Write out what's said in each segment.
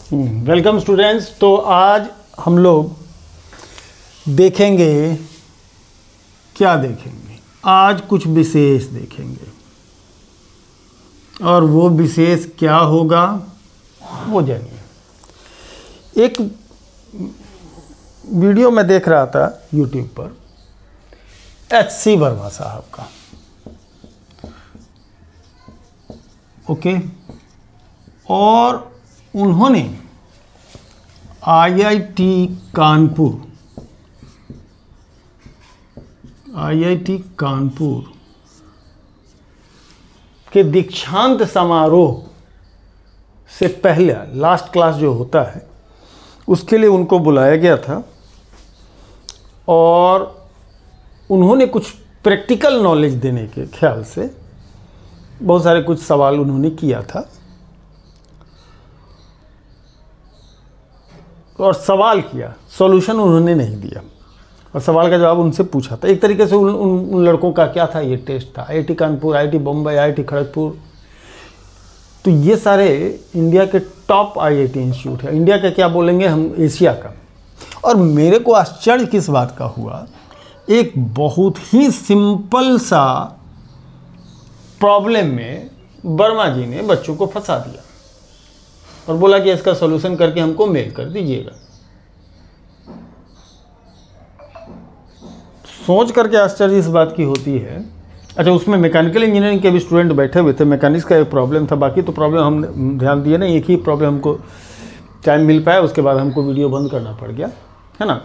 Welcome students. तो आज हम लोग देखेंगे, क्या देखेंगे? आज कुछ विशेष देखेंगे और वो विशेष क्या होगा वो जानिए। एक वीडियो मैं देख रहा था यूट्यूब पर एच.सी. वर्मा साहब का, ओके, और उन्होंने आईआईटी कानपुर के दीक्षांत समारोह से पहले लास्ट क्लास जो होता है उसके लिए उनको बुलाया गया था और उन्होंने कुछ प्रैक्टिकल नॉलेज देने के ख्याल से बहुत सारे कुछ सवाल उन्होंने किया था और सवाल किया, सॉल्यूशन उन्होंने नहीं दिया और सवाल का जवाब उनसे पूछा था। एक तरीके से उन लड़कों का क्या था, ये टेस्ट था। IIT Kanpur, IIT Bombay, IIT Kharagpur, तो ये सारे इंडिया के टॉप आईआईटी इंस्टीट्यूट है। इंडिया का क्या बोलेंगे हम, एशिया का। और मेरे को आश्चर्य किस बात का हुआ, एक बहुत ही सिंपल सा प्रॉब्लम में वर्मा जी ने बच्चों को फंसा दिया और बोला कि इसका सॉल्यूशन करके हमको मेल कर दीजिएगा। सोच करके आश्चर्य इस बात की होती है। अच्छा, उसमें मैकेनिकल इंजीनियरिंग के भी स्टूडेंट बैठे हुए थे, मैकेनिक्स का एक प्रॉब्लम था, बाकी तो प्रॉब्लम हम ध्यान दिए नहीं। एक ही प्रॉब्लम हमको टाइम मिल पाया, उसके बाद हमको वीडियो बंद करना पड़ गया, है ना।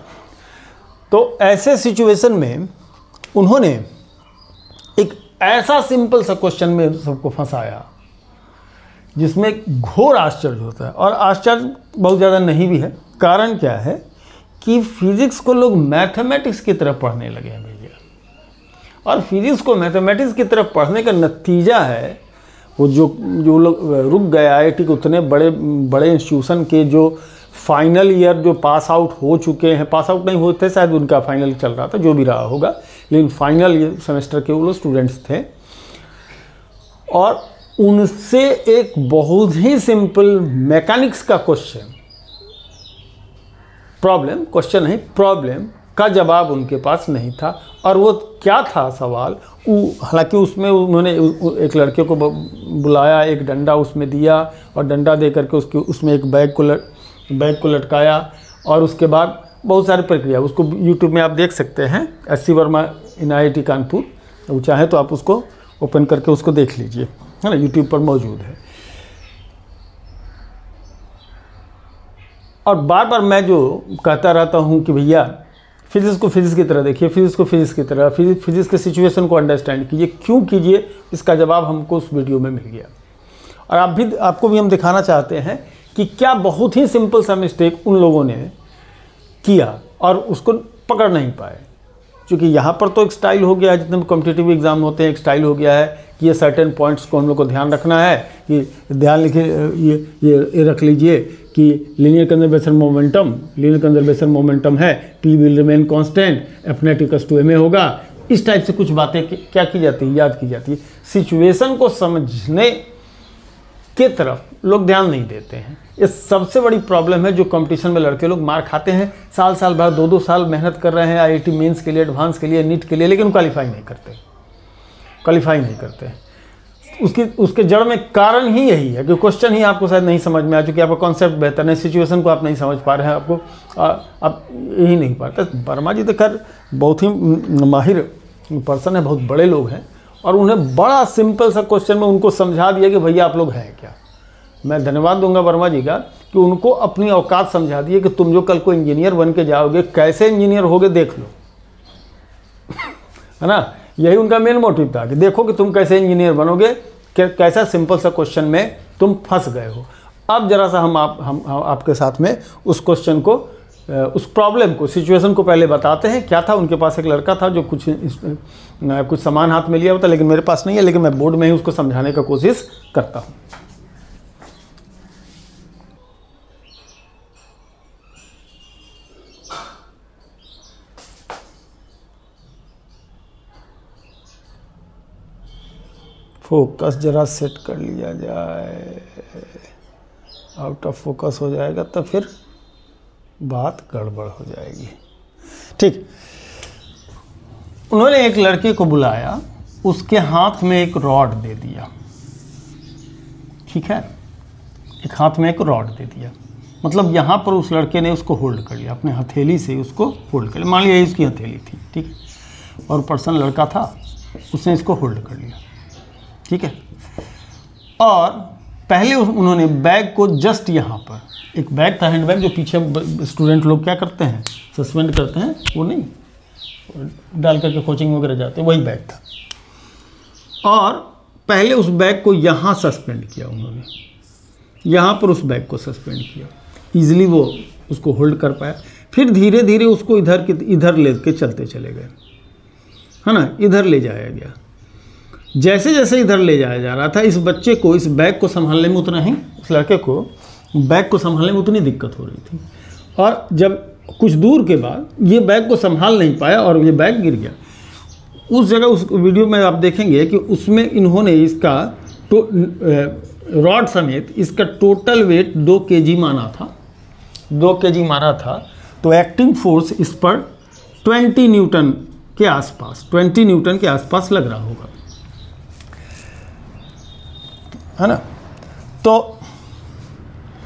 तो ऐसे सिचुएशन में उन्होंने एक ऐसा सिंपल सा क्वेश्चन में सबको फंसाया जिसमें घोर आश्चर्य होता है। और आश्चर्य बहुत ज़्यादा नहीं भी है। कारण क्या है कि फिजिक्स को लोग मैथमेटिक्स की तरफ पढ़ने लगे हैं भैया, और फिजिक्स को मैथमेटिक्स की तरफ पढ़ने का नतीजा है वो जो लोग रुक गए आईआईटी के उतने बड़े बड़े इंस्टीट्यूशन के जो फाइनल ईयर जो पास आउट हो चुके हैं, पास आउट नहीं होते शायद, उनका फाइनल चल रहा था, जो भी रहा होगा, लेकिन फाइनल सेमेस्टर के वो लोग स्टूडेंट्स थे और उनसे एक बहुत ही सिंपल मैकेनिक्स का प्रॉब्लम का जवाब उनके पास नहीं था। और वो क्या था सवाल, हालांकि उसमें उन्होंने एक लड़के को बुलाया, एक डंडा उसमें दिया और डंडा दे करके उसमें एक बैग को लटकाया और उसके बाद बहुत सारी प्रक्रिया, उसको यूट्यूब में आप देख सकते हैं, एच.सी. वर्मा इन आईआईटी कानपुर, वो चाहे तो आप उसको ओपन करके उसको देख लीजिए, है ना, यूट्यूब पर मौजूद है। और बार बार मैं जो कहता रहता हूँ कि भैया फिजिक्स को फिजिक्स की तरह देखिए, फिजिक्स को फिजिक्स की तरह, फिजिक्स के सिचुएशन को अंडरस्टैंड कीजिए। क्यों कीजिए, इसका जवाब हमको उस वीडियो में मिल गया। और आपको भी हम दिखाना चाहते हैं कि क्या बहुत ही सिंपल सा मिस्टेक उन लोगों ने किया और उसको पकड़ नहीं पाए। क्योंकि यहाँ पर तो एक स्टाइल हो गया है, जितने भी कॉम्पिटिटिव एग्जाम होते हैं एक स्टाइल हो गया है कि ये सर्टेन पॉइंट्स को हम लोग को ध्यान रखना है, कि ध्यान लिखिए, ये रख लीजिए कि लीनियर कंजर्वेशन मोमेंटम है, P will remain constant, F net equals to ma होगा। इस टाइप से कुछ बातें क्या की जाती है, याद की जाती है। सिचुएशन को समझने के तरफ लोग ध्यान नहीं देते हैं। ये सबसे बड़ी प्रॉब्लम है जो कंपटीशन में लड़के लोग मार खाते हैं। साल भर 2-2 साल मेहनत कर रहे हैं आईआईटी मेंस के लिए, एडवांस के लिए, नीट के लिए, लेकिन क्वालिफाई नहीं करते। उसके जड़ में कारण ही यही है कि क्वेश्चन ही आपको शायद नहीं समझ में आ चुकी, आपका कॉन्सेप्ट बेहतर नहीं, सिचुएशन को आप नहीं समझ पा रहे हैं, आप यही नहीं पाते। वर्मा जी तो खैर बहुत ही माहिर पर्सन है, बहुत बड़े लोग हैं, और उन्हें बड़ा सिंपल सा क्वेश्चन में उनको समझा दिया कि भैया आप लोग हैं क्या। मैं धन्यवाद दूंगा वर्मा जी का कि उनको अपनी औकात समझा दिए कि तुम जो कल को इंजीनियर बन के जाओगे, कैसे इंजीनियर होगे देख लो, है ना। यही उनका मेन मोटिव था कि देखो कि तुम कैसे इंजीनियर बनोगे, कैसा सिंपल सा क्वेश्चन में तुम फंस गए हो। अब जरा सा हम आपके साथ में उस क्वेश्चन को, उस प्रॉब्लम को, सिचुएशन को पहले बताते हैं। क्या था, उनके पास एक लड़का था जो कुछ सामान हाथ में लिया हुआ था, लेकिन मेरे पास नहीं है, लेकिन मैं बोर्ड में ही उसको समझाने का कोशिश करता हूँ। फोकस जरा सेट कर लिया जाए। आउट ऑफ फोकस हो जाएगा तो फिर बात गड़बड़ हो जाएगी। ठीक, उन्होंने एक लड़के को बुलाया, उसके हाथ में एक रॉड दे दिया। ठीक है, एक हाथ में एक रॉड दे दिया, मतलब यहाँ पर उस लड़के ने उसको होल्ड कर लिया, अपने हथेली से उसको होल्ड कर लिया। मान लिया इसकी हथेली थी, ठीक है, और पर्सन लड़का था, उसने इसको होल्ड कर लिया। ठीक है, और पहले उन्होंने बैग को जस्ट यहाँ पर, एक बैग था, हैंड बैग, जो पीछे स्टूडेंट लोग क्या करते हैं, सस्पेंड करते हैं, वो नहीं डाल करके कोचिंग वगैरह जाते हैं, वही बैग था। और पहले उस बैग को यहाँ सस्पेंड किया उन्होंने, यहाँ पर उस बैग को सस्पेंड किया, ईजिली वो उसको होल्ड कर पाया। फिर धीरे धीरे उसको इधर लेके चलते चले गए, है ना, इधर ले जाया गया। जैसे जैसे इधर ले जाया जा रहा था, इस बच्चे को इस बैग को संभालने में उतना ही, इस लड़के को बैग को संभालने में उतनी दिक्कत हो रही थी। और जब कुछ दूर के बाद ये बैग को संभाल नहीं पाया और ये बैग गिर गया। उस जगह उस वीडियो में आप देखेंगे कि उसमें इन्होंने इसका रॉड समेत इसका टोटल वेट 2 kg माना था, 2 kg माना था। तो एक्टिंग फोर्स इस पर 20 न्यूटन के आसपास, 20 न्यूटन के आसपास लग रहा होगा, है ना। तो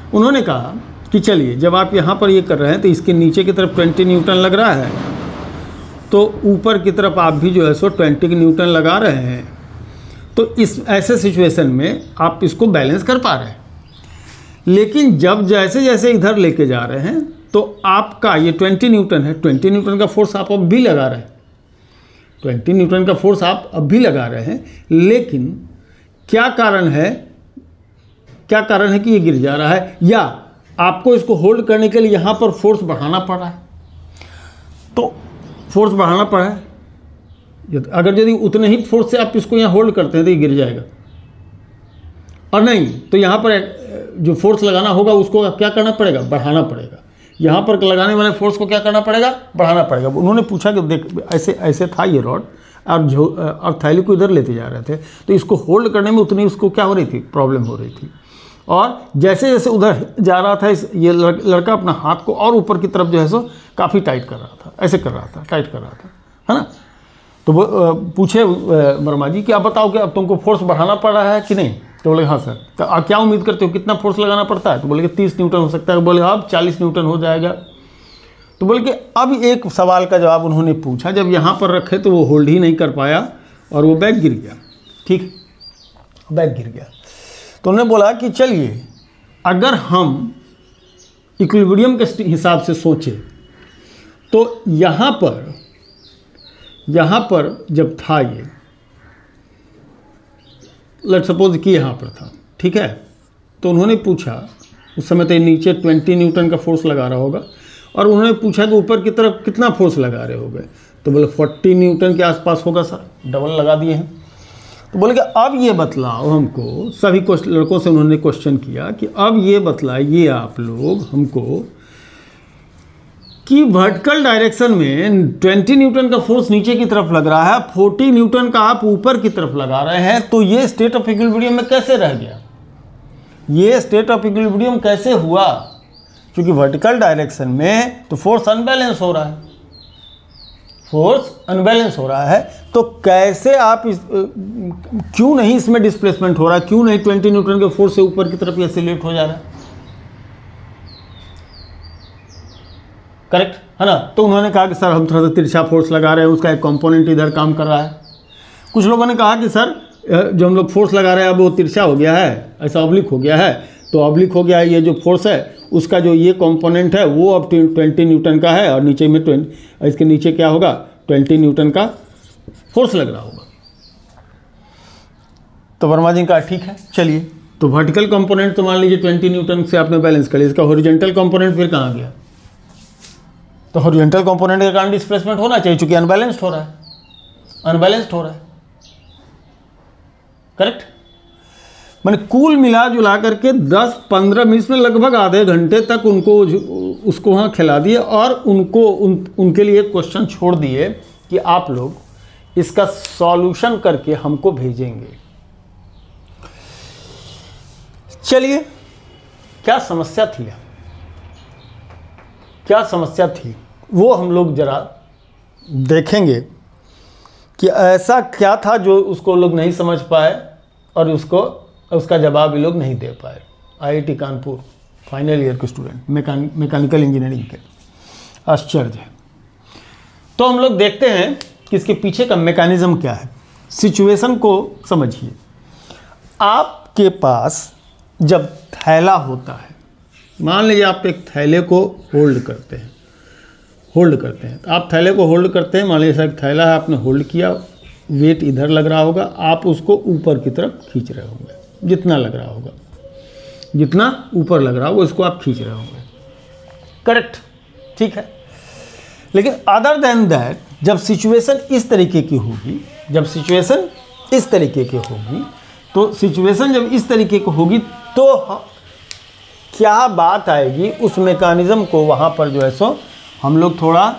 उन्होंने कहा कि चलिए, जब आप यहाँ पर ये कर रहे हैं तो इसके नीचे की तरफ 20 न्यूटन लग रहा है, तो ऊपर की तरफ आप भी जो है सो 20 न्यूटन लगा रहे हैं। तो इस ऐसे सिचुएशन में आप इसको बैलेंस कर पा रहे हैं। लेकिन जब जैसे जैसे इधर लेके जा रहे हैं तो आपका ये 20 न्यूटन है, 20 न्यूटन का फोर्स आप अब भी लगा रहे हैं, 20 न्यूटन का फोर्स आप अब भी लगा रहे हैं। लेकिन क्या कारण है, क्या कारण है कि ये गिर जा रहा है, या आपको इसको होल्ड करने के लिए यहाँ पर फोर्स बढ़ाना पड़ रहा है। तो फोर्स बढ़ाना पड़ा है, अगर यदि उतने ही फोर्स से आप इसको यहाँ होल्ड करते हैं तो ये गिर जाएगा, और नहीं तो यहाँ पर जो फोर्स लगाना होगा उसको क्या करना पड़ेगा, बढ़ाना पड़ेगा। यहाँ पर लगाने वाले फोर्स को क्या करना पड़ेगा, बढ़ाना पड़ेगा। उन्होंने पूछा कि देख ऐसे ऐसे था ये रॉड, और थैली को इधर लेते जा रहे थे, तो इसको होल्ड करने में उतनी उसको क्या हो रही थी, प्रॉब्लम हो रही थी। और जैसे जैसे उधर जा रहा था, ये लड़का अपना हाथ को और ऊपर की तरफ जो है सो काफ़ी टाइट कर रहा था, ऐसे कर रहा था, टाइट कर रहा था, है ना। तो वो पूछे वर्मा जी कि आप बताओ कि अब तुमको फोर्स बढ़ाना पड़ रहा है कि नहीं। तो बोले हाँ सर। तो आप क्या उम्मीद करते हो, कितना फोर्स लगाना पड़ता है। तो बोले कि 30 न्यूटन हो सकता है। बोले अब 40 न्यूटन हो जाएगा। तो बोले कि अब एक सवाल का जवाब उन्होंने पूछा, जब यहाँ पर रखे तो वो होल्ड ही नहीं कर पाया और वो बैग गिर गया। ठीक, बैग गिर गया। तो उन्होंने बोला कि चलिए, अगर हम इक्विलिब्रियम के हिसाब से सोचें तो यहाँ पर जब था ये, लेट सपोज कि यहाँ पर था, ठीक है। तो उन्होंने पूछा, उस समय तो नीचे 20 न्यूटन का फोर्स लगा रहा होगा, और उन्होंने पूछा कि ऊपर की तरफ कितना फोर्स लगा रहे होगे। तो बोले 40 न्यूटन के आसपास होगा सर, डबल लगा दिए हैं। तो बोले कि अब ये बतलाओ हमको, सभी लड़कों से उन्होंने क्वेश्चन किया कि अब ये बतलाइए आप लोग हमको कि वर्टिकल डायरेक्शन में 20 न्यूटन का फोर्स नीचे की तरफ लग रहा है, 40 न्यूटन का आप ऊपर की तरफ लगा रहे हैं, तो ये स्टेट ऑफ इक्विलिब्रियम में कैसे रह गया, ये स्टेट ऑफ इक्विलिब्रियम कैसे हुआ। क्योंकि वर्टिकल डायरेक्शन में तो फोर्स अनबैलेंस हो रहा है, फोर्स अनबैलेंस हो रहा है, तो कैसे आप क्यों नहीं इसमें डिस्प्लेसमेंट हो रहा है, क्यों नहीं 20 न्यूटन के फोर्स से ऊपर की तरफ एक्सीलरेट हो जा रहा है। करेक्ट है ना। तो उन्होंने कहा कि सर हम थोड़ा सा तिरछा फोर्स लगा रहे हैं, उसका एक कंपोनेंट इधर काम कर रहा है। कुछ लोगों ने कहा कि सर जो हम लोग फोर्स लगा रहे हैं अब वो तिरछा हो गया है, ऐसा ऑब्लिक हो गया है। तो ऑब्लिक हो गया है, ये जो फोर्स है उसका जो ये कंपोनेंट है वो अब 20 न्यूटन का है, और नीचे में इसके नीचे क्या होगा, 20 न्यूटन का फोर्स लग रहा होगा। तो वर्मा जी का ठीक है, चलिए। तो वर्टिकल कंपोनेंट तो मान लीजिए 20 न्यूटन से आपने बैलेंस कर लिया, इसका हॉरिजॉन्टल कंपोनेंट फिर कहाँ गया। तो हॉरिजॉन्टल कंपोनेंट के कारण डिस्प्लेसमेंट होना चाहिए, चूंकि अनबैलेंस्ड हो रहा है, अनबैलेंस्ड हो रहा है। करेक्ट। मैंने कुल मिला जुला करके 10-15 मिनट में लगभग आधे घंटे तक उसको वहाँ खिला दिए, और उनके लिए क्वेश्चन छोड़ दिए कि आप लोग इसका सॉल्यूशन करके हमको भेजेंगे। चलिए क्या समस्या थी, क्या समस्या थी, वो हम लोग ज़रा देखेंगे कि ऐसा क्या था जो उसको लोग नहीं समझ पाए और उसका जवाब ये लोग नहीं दे पाए। आईआईटी कानपुर फाइनल ईयर के स्टूडेंट मैकेनिकल इंजीनियरिंग के, आश्चर्य है। तो हम लोग देखते हैं कि इसके पीछे का मैकेनिज्म क्या है। सिचुएशन को समझिए। आपके पास जब थैला होता है, मान लीजिए आप एक थैले को होल्ड करते हैं, आप थैले को होल्ड करते हैं, मान लीजिए एक थैला है, आपने होल्ड किया, वेट इधर लग रहा होगा, आप उसको ऊपर की तरफ खींच रहे होंगे, जितना लग रहा होगा, जितना ऊपर लग रहा होगा उसको आप खींच रहे होंगे, करेक्ट, ठीक है। लेकिन अदर देन दैट जब सिचुएशन इस तरीके की होगी, तो सिचुएशन जब इस तरीके की होगी तो क्या बात आएगी, उस मैकेनिज्म को वहाँ पर जो है सो हम लोग थोड़ा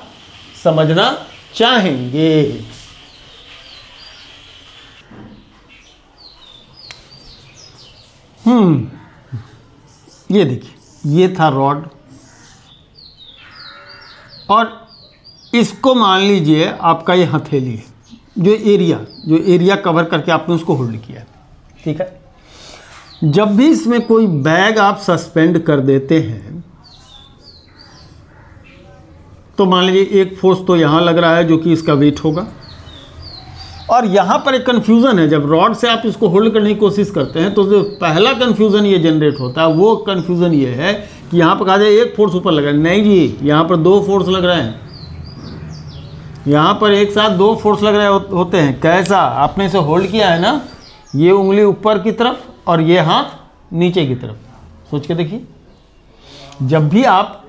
समझना चाहेंगे। ये देखिए, ये था रॉड और इसको मान लीजिए आपका ये हथेली है, जो एरिया कवर करके आपने उसको होल्ड किया, ठीक है। जब भी इसमें कोई बैग आप सस्पेंड कर देते हैं तो मान लीजिए एक फोर्स तो यहाँ लग रहा है जो कि इसका वेट होगा, और यहाँ पर एक कन्फ्यूज़न है। जब रॉड से आप इसको होल्ड करने की कोशिश करते हैं तो जो पहला कन्फ्यूज़न ये जनरेट होता है, वो कन्फ्यूज़न ये है कि यहाँ पर कहा जाए एक फोर्स ऊपर लग रहा है, नहीं जी, यहाँ पर दो फोर्स लग रहे हैं, यहाँ पर एक साथ दो फोर्स लग रहे होते हैं। कैसा, आपने इसे होल्ड किया है ना, ये उंगली ऊपर की तरफ और ये हाथ नीचे की तरफ, सोच के देखिए। जब भी आप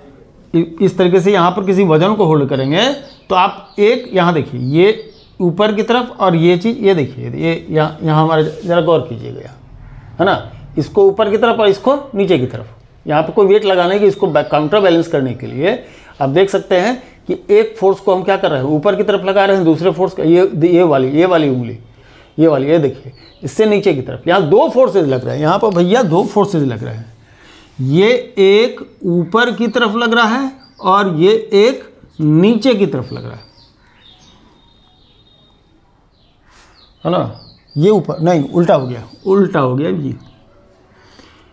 इस तरीके से यहाँ पर किसी वजन को होल्ड करेंगे तो आप एक यहाँ देखिए, ये ऊपर की तरफ और ये चीज़ ये देखिए, ये यहाँ हमारे ज़रा गौर कीजिएगा, है ना, इसको ऊपर की तरफ और इसको नीचे की तरफ। यहाँ पर कोई वेट लगाने की, इसको काउंटर बैलेंस करने के लिए आप देख सकते हैं कि एक फोर्स को हम क्या कर रहे हैं, ऊपर की तरफ लगा रहे हैं, दूसरे फोर्स का ये वाली उंगली, ये देखिए, इससे नीचे की तरफ यहाँ दो फोर्सेज लग रहे हैं। यहाँ पर भैया दो फोर्सेज लग रहे हैं, ये एक ऊपर की तरफ लग रहा है और ये एक नीचे की तरफ लग रहा है ना। ये ऊपर नहीं, उल्टा हो गया जी,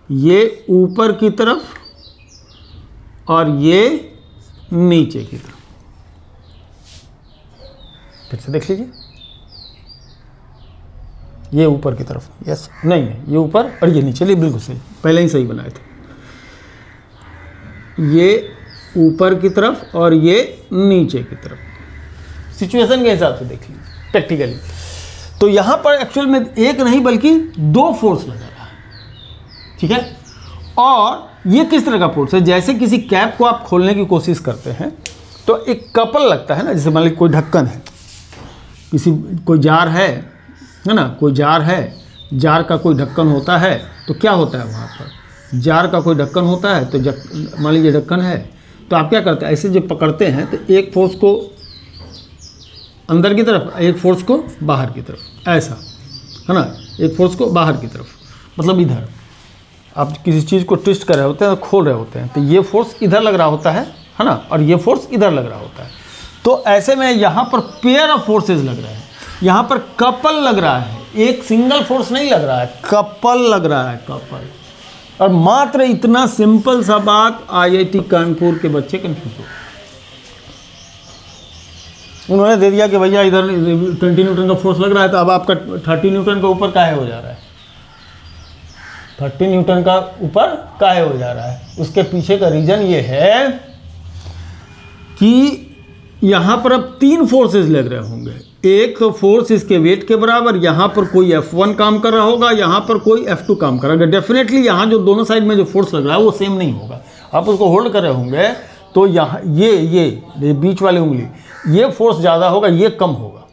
ये ऊपर की तरफ और ये नीचे की तरफ। फिर से देख लीजिए, ये ऊपर की तरफ, यस, नहीं, ये ऊपर और ये नीचे, लिए बिल्कुल सही, पहले ही सही बनाए थे। ये ऊपर की तरफ और ये नीचे की तरफ, सिचुएशन के हिसाब से देख लीजिए प्रैक्टिकली। तो यहाँ पर एक्चुअल में एक नहीं बल्कि दो फोर्स लगा रहा है, ठीक है। और ये किस तरह का फोर्स है, जैसे किसी कैप को आप खोलने की कोशिश करते हैं तो एक कपल लगता है ना, जैसे मान लीजिए कोई ढक्कन है, कोई जार है ना, कोई जार है, जार का कोई ढक्कन होता है, तो क्या होता है वहाँ पर, जार का कोई ढक्कन होता है, तो मान लीजिए ढक्कन है, तो आप क्या करते हैं, ऐसे जब पकड़ते हैं तो एक फोर्स को अंदर की तरफ, एक फोर्स को बाहर की तरफ, ऐसा है ना, एक फोर्स को बाहर की तरफ, मतलब इधर आप किसी चीज़ को ट्विस्ट कर रहे होते हैं, खोल रहे होते हैं, तो ये फोर्स इधर लग रहा होता है ना, और ये फोर्स इधर लग रहा होता है। तो ऐसे में यहाँ पर पेयर ऑफ फोर्सेज लग रहे हैं, यहाँ पर कपल लग रहा है, एक सिंगल फोर्स नहीं लग रहा है, कपल लग रहा है, कपल। और मात्र इतना सिंपल सा बात आईआईटी कानपुर के बच्चे कंफ्यूज हो, उन्होंने दे दिया कि भैया इधर 20 न्यूटन का फोर्स लग रहा है, तो अब आपका 30 न्यूटन का ऊपर काहे हो जा रहा है, 30 न्यूटन का ऊपर काहे हो जा रहा है। उसके पीछे का रीज़न ये है कि यहाँ पर अब तीन फोर्सेस लग रहे होंगे, एक तो फोर्स इसके वेट के बराबर, यहाँ पर कोई F1 काम कर रहा होगा, यहाँ पर कोई F2 काम कर रहा होगा। डेफिनेटली यहाँ जो दोनों साइड में जो फोर्स लग रहा है वो सेम नहीं होगा। आप उसको होल्ड कर रहे होंगे तो यहाँ ये बीच वाली उंगली, ये फोर्स ज़्यादा होगा, ये कम होगा,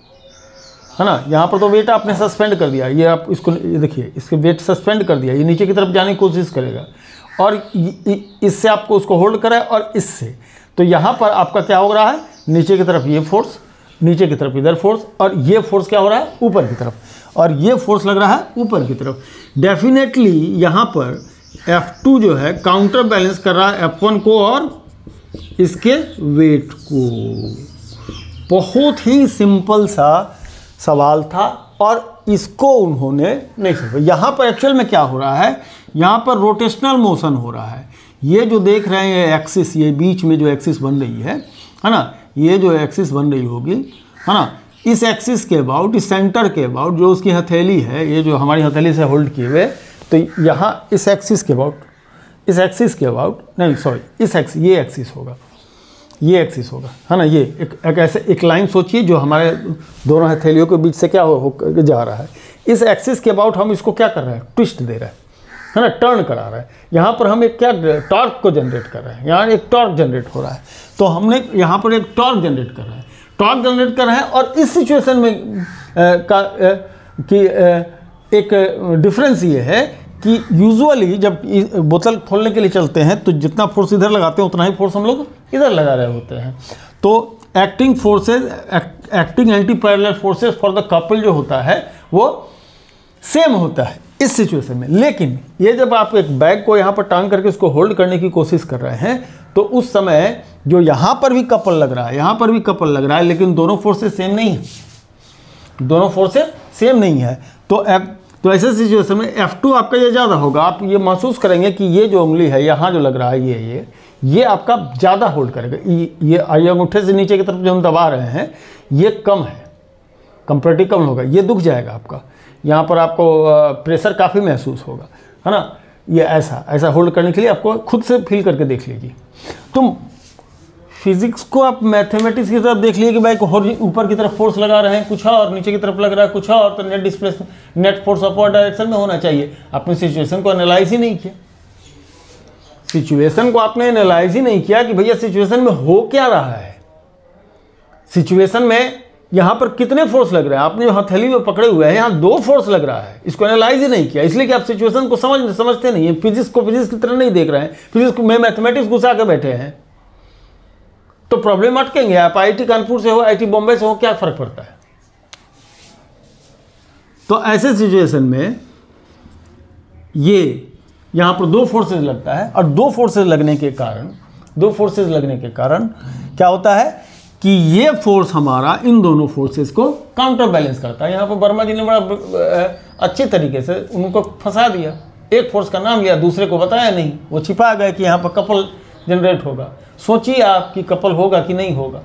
है ना। यहाँ पर तो वेट आपने सस्पेंड कर दिया, ये आप इसको देखिए, इसके वेट सस्पेंड कर दिया, ये नीचे की तरफ जाने की कोशिश करेगा, और इससे आपको उसको होल्ड करा है और इससे, तो यहाँ पर आपका क्या हो रहा है, नीचे की तरफ ये फोर्स, नीचे की तरफ इधर फोर्स, और ये फोर्स क्या हो रहा है ऊपर की तरफ, और ये फोर्स लग रहा है ऊपर की तरफ। डेफिनेटली यहाँ पर F2 जो है काउंटर बैलेंस कर रहा है F1 को और इसके वेट को। बहुत ही सिंपल सा सवाल था और इसको उन्होंने नहीं समझा। यहाँ पर एक्चुअल में क्या हो रहा है, यहाँ पर रोटेशनल मोशन हो रहा है। ये जो देख रहे हैं एक्सिस, ये बीच में जो एक्सिस बन रही है ना, ये जो एक्सिस बन रही होगी है ना, इस एक्सिस के अबाउट, इस सेंटर के अबाउट जो उसकी हथेली है, ये जो हमारी हथेली से होल्ड किए हुए, तो यहाँ इस एक्सिस के अबाउट, इस एक्सिस के अबाउट नहीं सॉरी, इस एक्सिस, ये एक्सिस होगा, ये एक्सिस होगा है ना। ये एक ऐसे एक लाइन सोचिए जो हमारे दोनों हथेलियों के बीच से क्या हो जा रहा है। इस एक्सिस के अबाउट हम इसको क्या कर रहे हैं, ट्विस्ट दे रहे हैं है ना, टर्न करा रहा है। यहाँ पर हम एक क्या टॉर्क को जनरेट कर रहे हैं, यहाँ एक टॉर्क जनरेट हो रहा है, तो हमने यहाँ पर एक टॉर्क जनरेट कर रहे हैं, टॉर्क जनरेट कर रहे हैं। और इस सिचुएशन में एक डिफरेंस ये है कि यूजुअली जब बोतल खोलने के लिए चलते हैं तो जितना फोर्स इधर लगाते हैं उतना ही फोर्स हम लोग इधर लगा रहे होते हैं। तो acting forces, acting anti parallel forces for the couple जो होता है वो सेम होता है इस सिचुएशन में। लेकिन ये जब आप एक बैग को यहाँ पर टांग करके उसको होल्ड करने की कोशिश कर रहे हैं तो उस समय जो यहाँ पर भी कपल लग रहा है, यहाँ पर भी कपल लग रहा है, लेकिन दोनों फोर्सेस सेम नहीं है, दोनों फोर्सेस सेम नहीं है। तो ऐसे सिचुएशन में F2 आपका ये ज़्यादा होगा। आप ये महसूस करेंगे कि ये जो उंगली है यहाँ जो लग रहा है, ये आपका ज़्यादा होल्ड करेगा। ये अंगूठे से नीचे की तरफ जो हम दबा रहे हैं ये कम है, कंपैरेटिव कम होगा, ये दुख जाएगा आपका। यहाँ पर आपको प्रेशर काफ़ी महसूस होगा है ना। ये ऐसा होल्ड करने के लिए आपको खुद से फील करके देख लीजिए। तुम फिजिक्स को आप मैथमेटिक्स की तरफ देख लिए कि भाई ऊपर की तरफ फोर्स लगा रहे हैं कुछ और, नीचे की तरफ लग रहा है कुछ और, तो net displacement, net force upward direction में होना चाहिए। आपने सिचुएशन को एनालाइज ही नहीं किया, सिचुएशन को आपने एनालाइज ही नहीं किया कि भैया सिचुएशन में हो क्या रहा है, सिचुएशन में यहाँ पर कितने फोर्स लग रहे हैं। आपने जो हथेली में पकड़े हुए हैं यहाँ 2 फोर्स लग रहा है, इसको एनालाइज ही नहीं किया, इसलिए कि आप सिचुएशन को समझते नहीं है। फिजिक्स को फिजिक्स की तरह नहीं देख रहे हैं, फिजिक्स में मैथमेटिक्स घुसा के बैठे हैं, तो प्रॉब्लम अटकेंगे। आप IIT कानपुर से हो, IIT बॉम्बे से हो, क्या फर्क पड़ता है। तो ऐसे सिचुएशन में ये यहाँ पर 2 फोर्सेस लगता है और 2 फोर्सेस लगने के कारण क्या होता है कि ये फोर्स हमारा इन दोनों फोर्सेस को काउंटर बैलेंस करता है। यहाँ पर वर्मा जी ने बड़ा अच्छे तरीके से उनको फंसा दिया, एक फोर्स का नाम लिया, दूसरे को बताया नहीं, वो छिपा गया कि यहाँ पर कपल जनरेट होगा। सोचिए आप कि कपल होगा कि नहीं होगा,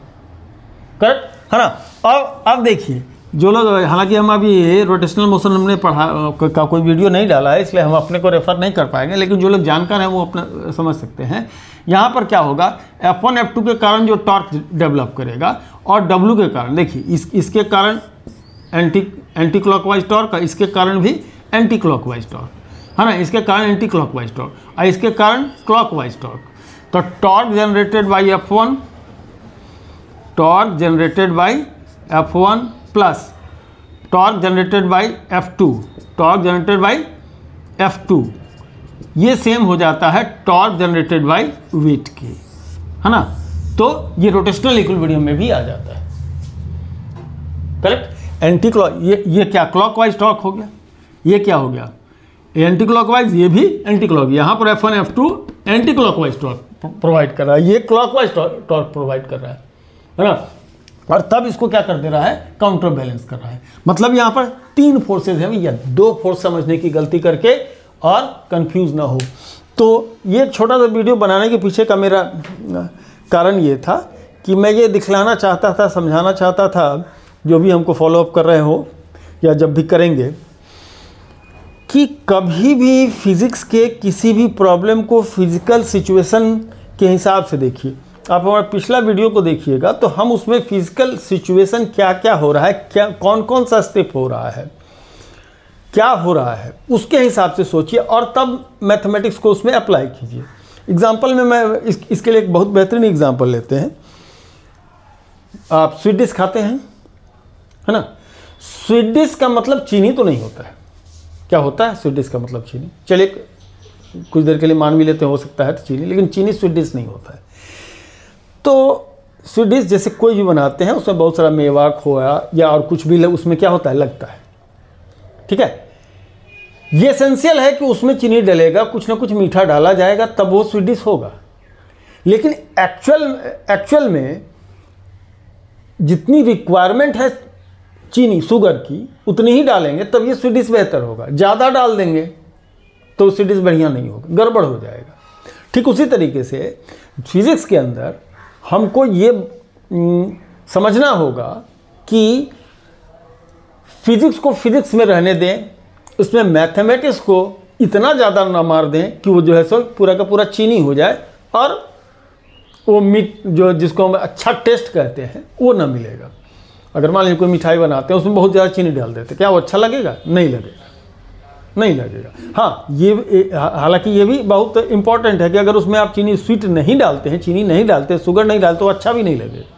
करेक्ट है ना। और अब देखिए जो लोग, हालांकि हम अभी रोटेशनल मोशन हमने पढ़ा का कोई वीडियो नहीं डाला है, इसलिए हम अपने को रेफर नहीं कर पाएंगे, लेकिन जो लोग जानकार हैं वो अपना समझ सकते हैं। यहाँ पर क्या होगा, F1 F2 के कारण जो टॉर्क डेवलप करेगा और W के कारण, देखिए इसके कारण एंटी क्लॉकवाइज टॉर्क, इसके कारण भी एंटी क्लॉकवाइज टॉर्क है ना, इसके कारण एंटी क्लॉकवाइज टॉर्क और इसके कारण क्लॉकवाइज टॉर्क। तो torque generated by F1, torque generated by F1 plus torque generated by F2, torque generated by F2, ये सेम हो जाता है टॉर्क जनरेटेड बाई वेट के, है ना। तो ये रोटेशनल इक्विलिब्रियम में भी आ जाता है, करेक्ट। एंटी क्लॉक, ये क्या क्लॉकवाइज टॉर्क हो गया, ये क्या हो गया एंटी क्लॉकवाइज, ये भी एंटी क्लॉक। यहाँ पर F1 F2 anti clockwise torque provide कर रहा है, ये क्लॉकवाइज टॉर्क प्रोवाइड कर रहा है ना। और तब इसको क्या कर दे रहा है, काउंटर बैलेंस कर रहा है। मतलब यहाँ पर 3 फोर्सेज हैं भैया, 2 फोर्स समझने की गलती करके और कंफ्यूज ना हो। तो ये छोटा सा वीडियो बनाने के पीछे का मेरा कारण ये था कि मैं ये दिखलाना चाहता था, समझाना चाहता था, जो भी हमको फॉलोअप कर रहे हो या जब भी करेंगे, कि कभी भी फिज़िक्स के किसी भी प्रॉब्लम को फिज़िकल सिचुएशन के हिसाब से देखिए। आप हमारा पिछला वीडियो को देखिएगा तो हम उसमें फिज़िकल सिचुएशन क्या क्या हो रहा है, क्या कौन कौन सा स्टेप हो रहा है, क्या हो रहा है, उसके हिसाब से सोचिए और तब मैथमेटिक्स को उसमें अप्लाई कीजिए। एग्जाम्पल में मैं इसके लिए एक बहुत बेहतरीन एग्जाम्पल लेते हैं। आप स्वीट डिश खाते हैं, है ना। स्वीट डिश का मतलब चीनी तो नहीं होता है। क्या होता है स्वीट डिश का मतलब? चीनी। चलिए कुछ देर के लिए मान भी लेते हैं, हो सकता है तो चीनी, लेकिन चीनी स्वीट डिश नहीं होता है। तो स्वीट डिश जैसे कोई भी बनाते हैं उसमें बहुत सारा मेवा, खोया या और कुछ भी उसमें क्या होता है, लगता है, ठीक है। ये एसेंशियल है कि उसमें चीनी डलेगा, कुछ ना कुछ मीठा डाला जाएगा, तब वो स्वीट डिश होगा। लेकिन एक्चुअल में जितनी रिक्वायरमेंट है चीनी शुगर की उतनी ही डालेंगे तब ये स्वीट डिश बेहतर होगा। ज़्यादा डाल देंगे तो स्वीट डिश बढ़िया नहीं होगा, गड़बड़ हो जाएगा। ठीक उसी तरीके से फिज़िक्स के अंदर हमको ये समझना होगा कि फिज़िक्स को फिज़िक्स में रहने दें, उसमें मैथमेटिक्स को इतना ज़्यादा ना मार दें कि वो जो है सो पूरा का पूरा चीनी हो जाए और वो मीठ जो जिसको हम अच्छा टेस्ट कहते हैं वो ना मिलेगा। अगर मान लीजिए कोई मिठाई बनाते हैं उसमें बहुत ज़्यादा चीनी डाल देते, क्या वो अच्छा लगेगा? नहीं लगेगा, नहीं लगेगा। हाँ, ये हालांकि ये भी बहुत इम्पॉर्टेंट है कि अगर उसमें आप चीनी स्वीट नहीं डालते हैं, चीनी नहीं डालते, शुगर नहीं डालते, तो अच्छा भी नहीं लगेगा।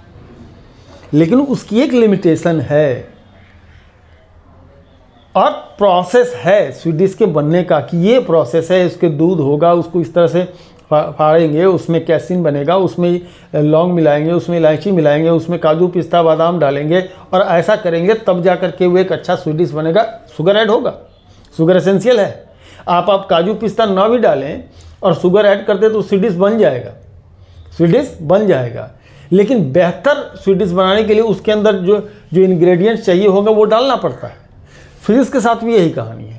लेकिन उसकी एक लिमिटेशन है और प्रोसेस है स्वीट डिश के बनने का, कि ये प्रोसेस है, इसके दूध होगा, उसको इस तरह से फाड़ेंगे, उसमें कैसीन बनेगा, उसमें लौंग मिलाएंगे, उसमें इलायची मिलाएंगे, उसमें काजू पिस्ता बादाम डालेंगे और ऐसा करेंगे तब जा कर के वो एक अच्छा स्वीट डिश बनेगा। शुगर ऐड होगा, शुगर एसेंशियल है। आप काजू पिस्ता ना भी डालें और शुगर ऐड कर दे तो स्वीट डिश बन जाएगा, स्वीट डिश बन जाएगा। लेकिन बेहतर स्वीट डिश बनाने के लिए उसके अंदर जो इंग्रेडिएंट्स चाहिए होगा वो डालना पड़ता है। फिज़िक्स के साथ भी यही कहानी है।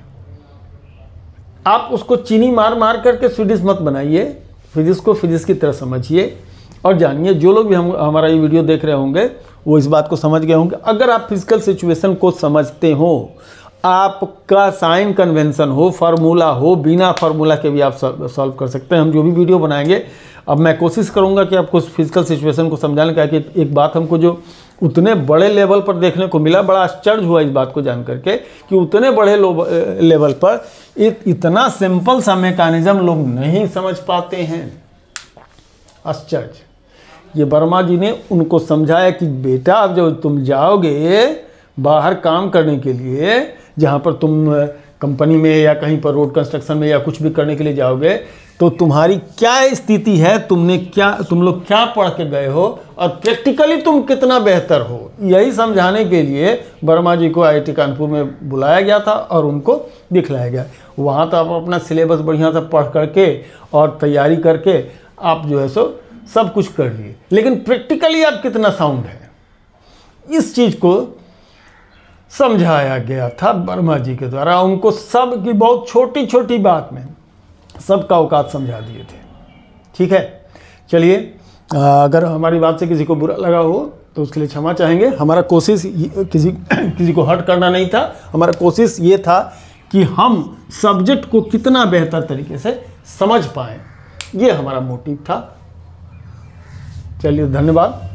आप उसको चीनी मार मार करके स्वीट डिश मत बनाइए, फिज़िक्स को फिज़िक्स की तरह समझिए और जानिए। जो लोग भी हमारा ये वीडियो देख रहे होंगे वो इस बात को समझ गए होंगे। अगर आप फिजिकल सिचुएशन को समझते हो, आपका साइन कन्वेंशन हो, फार्मूला हो, बिना फार्मूला के भी आप सॉल्व कर सकते हैं। हम जो भी वीडियो बनाएंगे, अब मैं कोशिश करूंगा कि आपको फिजिकल सिचुएशन को समझाने का। कि एक बात हमको जो उतने बड़े लेवल पर देखने को मिला, बड़ा आश्चर्य हुआ इस बात को जान करके कि उतने बड़े लेवल पर इतना सिंपल सा मैकेनिज्म लोग नहीं समझ पाते हैं। आश्चर्य। ये वर्मा जी ने उनको समझाया कि बेटा अब जब तुम जाओगे बाहर काम करने के लिए, जहाँ पर तुम कंपनी में या कहीं पर रोड कंस्ट्रक्शन में या कुछ भी करने के लिए जाओगे, तो तुम्हारी क्या स्थिति है, तुम लोग क्या पढ़ के गए हो और प्रैक्टिकली तुम कितना बेहतर हो, यही समझाने के लिए वर्मा जी को IIT कानपुर में बुलाया गया था और उनको दिखलाया गया। वहाँ तो आप अपना सिलेबस बढ़िया से पढ़ करके और तैयारी करके आप जो है सो सब कुछ कर लिए, लेकिन प्रैक्टिकली आप कितना साउंड है, इस चीज़ को समझाया गया था वर्मा जी के द्वारा। उनको सब की बहुत छोटी छोटी बात में सबका औकात समझा दिए थे। ठीक है, चलिए, अगर हमारी बात से किसी को बुरा लगा हो तो उसके लिए क्षमा चाहेंगे। हमारा कोशिश किसी को हर्ट करना नहीं था। हमारा कोशिश ये था कि हम सब्जेक्ट को कितना बेहतर तरीके से समझ पाएँ, ये हमारा मोटिव था। चलिए, धन्यवाद।